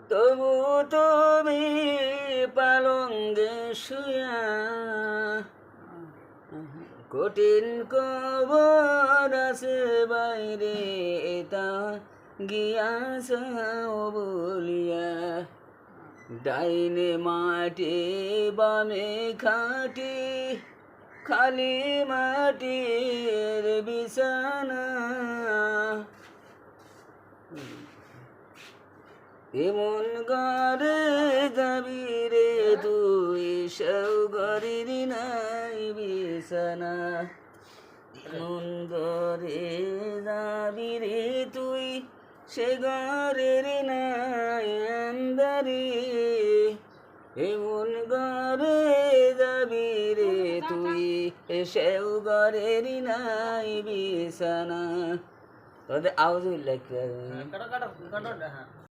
তবু তুমি পালঙ্গে শুয়া কঠিন কবর আছে বাইরে তা গিয়াছ বলিয়া ডাইনে মাটি বামে খাটি খালি মাটির বিছানা এমন ঘরে যাবি রে তুই সেও ঘরের নাই বিছানা এমন ঘরে যাবি রে তুই সে ঘরের নাই আন্দারি এমন ঘরে যাবি রে তুই সেও ঘরের নাই বিছানা তোদের আওয়াজ